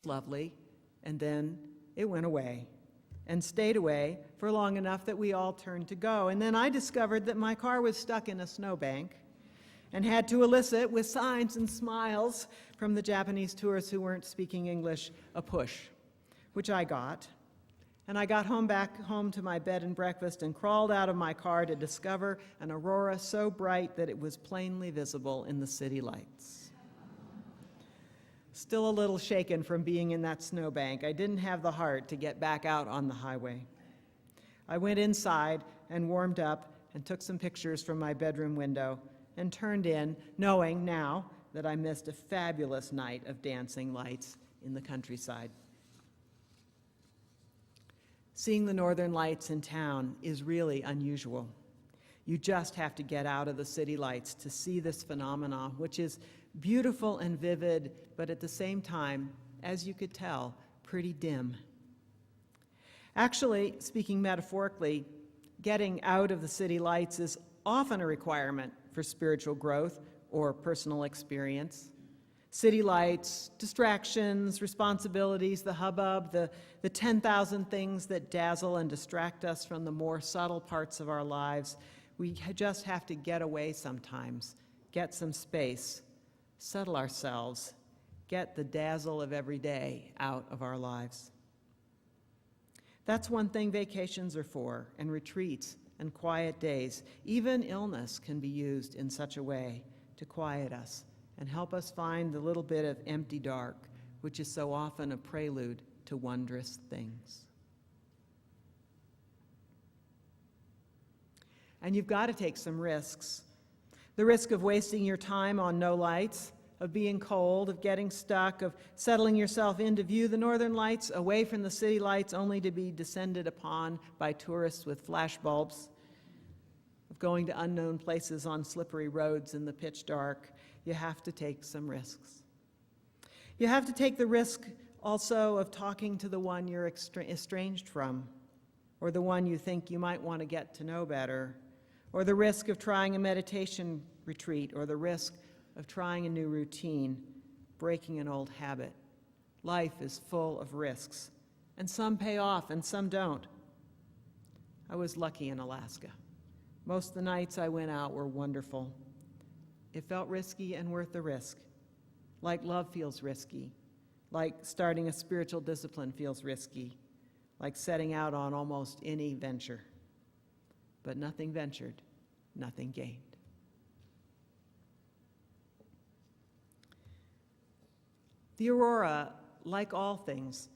lovely, and then it went away and stayed away for long enough that we all turned to go. And then I discovered that my car was stuck in a snowbank and had to elicit, with signs and smiles from the Japanese tourists who weren't speaking English, a push, which I got. And I got back home to my bed and breakfast and crawled out of my car to discover an aurora so bright that it was plainly visible in the city lights. Still a little shaken from being in that snowbank, I didn't have the heart to get back out on the highway. I went inside and warmed up and took some pictures from my bedroom window and turned in, knowing now that I missed a fabulous night of dancing lights in the countryside. Seeing the northern lights in town is really unusual. You just have to get out of the city lights to see this phenomenon, which is beautiful and vivid, but at the same time, as you could tell, pretty dim. Actually, speaking metaphorically, getting out of the city lights is often a requirement for spiritual growth or personal experience. City lights, distractions, responsibilities, the hubbub, the 10,000 things that dazzle and distract us from the more subtle parts of our lives. We just have to get away sometimes, get some space, settle ourselves, get the dazzle of every day out of our lives. That's one thing vacations are for, and retreats and quiet days. Even illness can be used in such a way to quiet us and help us find the little bit of empty dark, which is so often a prelude to wondrous things. And you've got to take some risks. The risk of wasting your time on no lights, of being cold, of getting stuck, of settling yourself in to view the northern lights away from the city lights only to be descended upon by tourists with flash bulbs, of going to unknown places on slippery roads in the pitch dark. You have to take some risks. You have to take the risk also of talking to the one you're estranged from, or the one you think you might want to get to know better, or the risk of trying a meditation retreat, or the risk of trying a new routine, breaking an old habit. Life is full of risks, and some pay off and some don't. I was lucky in Alaska. Most of the nights I went out were wonderful. It felt risky and worth the risk, like love feels risky, like starting a spiritual discipline feels risky, like setting out on almost any venture. But nothing ventured, nothing gained. The aurora, like all things,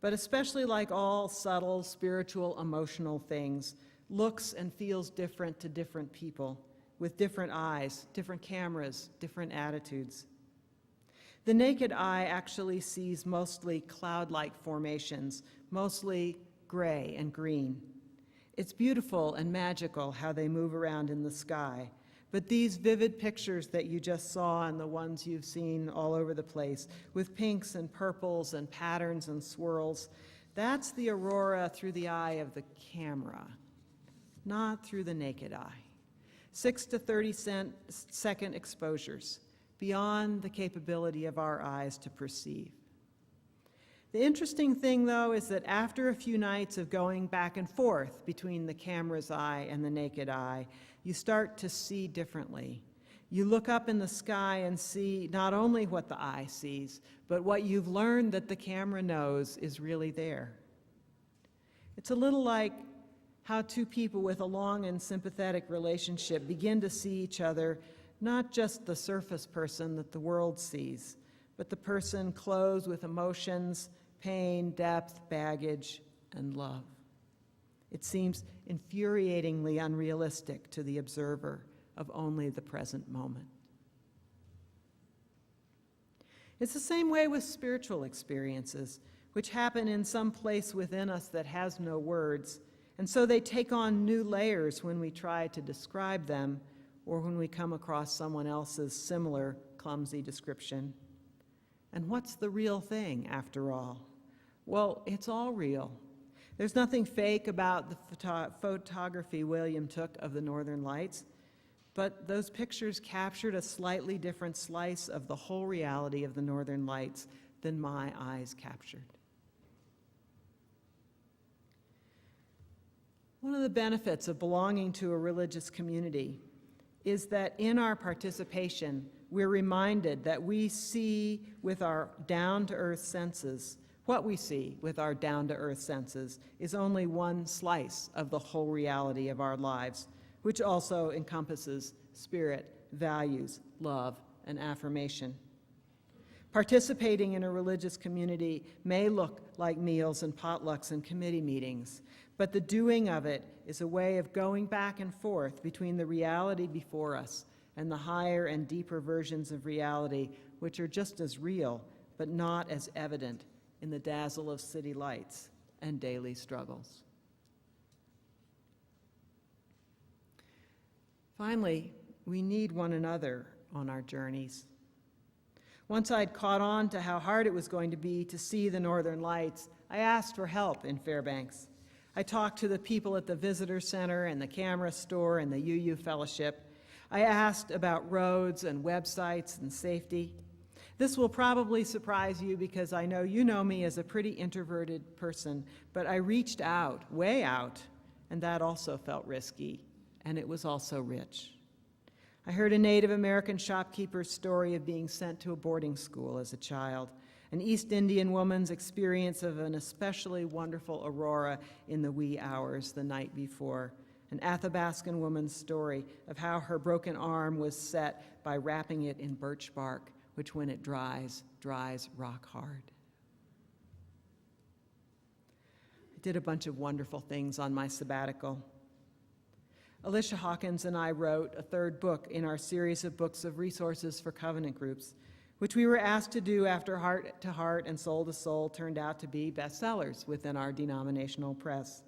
but especially like all subtle, spiritual, emotional things, looks and feels different to different people, with different eyes, different cameras, different attitudes. The naked eye actually sees mostly cloud-like formations, mostly gray and green. It's beautiful and magical how they move around in the sky, but these vivid pictures that you just saw and the ones you've seen all over the place, with pinks and purples and patterns and swirls, that's the aurora through the eye of the camera, not through the naked eye. 6 to 30-second exposures, beyond the capability of our eyes to perceive. The interesting thing, though, is that after a few nights of going back and forth between the camera's eye and the naked eye, you start to see differently. You look up in the sky and see not only what the eye sees, but what you've learned that the camera knows is really there. It's a little like how two people with a long and sympathetic relationship begin to see each other, not just the surface person that the world sees, but the person clothed with emotions, pain, depth, baggage, and love. It seems infuriatingly unrealistic to the observer of only the present moment. It's the same way with spiritual experiences, which happen in some place within us that has no words, and so they take on new layers when we try to describe them or when we come across someone else's similar clumsy description. And what's the real thing, after all? Well, it's all real. There's nothing fake about the photography William took of the Northern Lights, but those pictures captured a slightly different slice of the whole reality of the Northern Lights than my eyes captured. One of the benefits of belonging to a religious community is that in our participation, we're reminded that we see with our down-to-earth senses, what we see with our down-to-earth senses is only one slice of the whole reality of our lives, which also encompasses spirit, values, love, and affirmation. Participating in a religious community may look like meals and potlucks and committee meetings, but the doing of it is a way of going back and forth between the reality before us and the higher and deeper versions of reality, which are just as real, but not as evident in the dazzle of city lights and daily struggles. Finally, we need one another on our journeys. Once I'd caught on to how hard it was going to be to see the northern lights, I asked for help in Fairbanks. I talked to the people at the visitor center and the camera store and the UU Fellowship. I asked about roads and websites and safety. This will probably surprise you because I know you know me as a pretty introverted person, but I reached out, way out, and that also felt risky, and it was also rich. I heard a Native American shopkeeper's story of being sent to a boarding school as a child, an East Indian woman's experience of an especially wonderful aurora in the wee hours the night before, an Athabascan woman's story of how her broken arm was set by wrapping it in birch bark, which when it dries rock hard. I did a bunch of wonderful things on my sabbatical. Alicia Hawkins and I wrote a third book in our series of books of resources for covenant groups, which we were asked to do after Heart to Heart and Soul to Soul turned out to be bestsellers within our denominational press.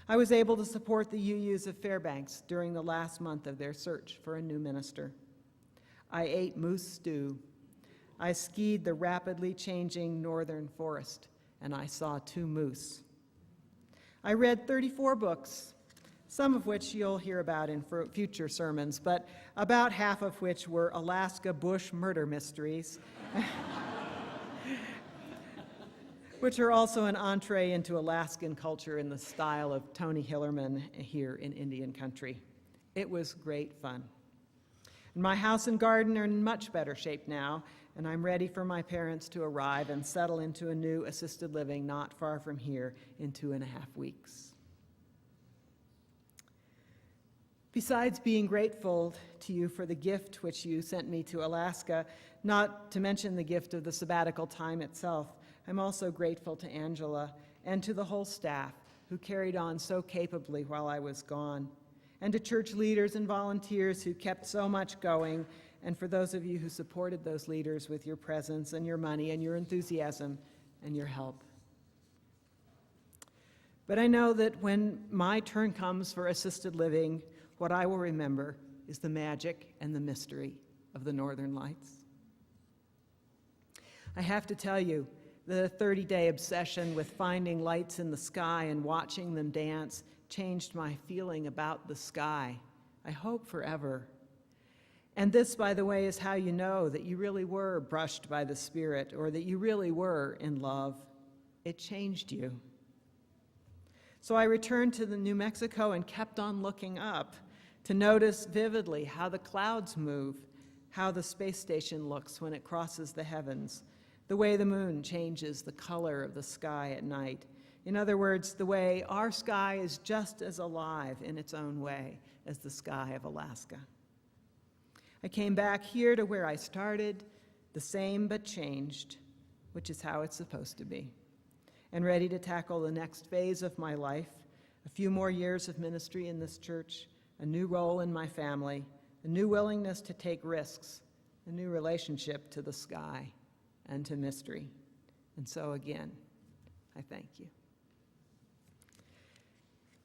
I was able to support the UUs of Fairbanks during the last month of their search for a new minister. I ate moose stew. I skied the rapidly changing northern forest, and I saw 2 moose. I read 34 books, some of which you'll hear about in future sermons, but about half of which were Alaska bush murder mysteries, which are also an entree into Alaskan culture in the style of Tony Hillerman here in Indian country. It was great fun. My house and garden are in much better shape now, and I'm ready for my parents to arrive and settle into a new assisted living not far from here in 2.5 weeks. Besides being grateful to you for the gift which you sent me to Alaska, not to mention the gift of the sabbatical time itself, I'm also grateful to Angela and to the whole staff who carried on so capably while I was gone, and to church leaders and volunteers who kept so much going, and for those of you who supported those leaders with your presence and your money and your enthusiasm and your help. But I know that when my turn comes for assisted living, what I will remember is the magic and the mystery of the Northern Lights. I have to tell you, the 30-day obsession with finding lights in the sky and watching them dance changed my feeling about the sky, I hope forever. And this, by the way, is how you know that you really were brushed by the Spirit or that you really were in love. It changed you. So I returned to New Mexico and kept on looking up to notice vividly how the clouds move, how the space station looks when it crosses the heavens, the way the moon changes the color of the sky at night. In other words, the way our sky is just as alive in its own way as the sky of Alaska. I came back here to where I started, the same but changed, which is how it's supposed to be, and ready to tackle the next phase of my life, a few more years of ministry in this church, a new role in my family, a new willingness to take risks, a new relationship to the sky and to mystery. And so again, I thank you.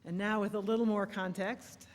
And now with a little more context.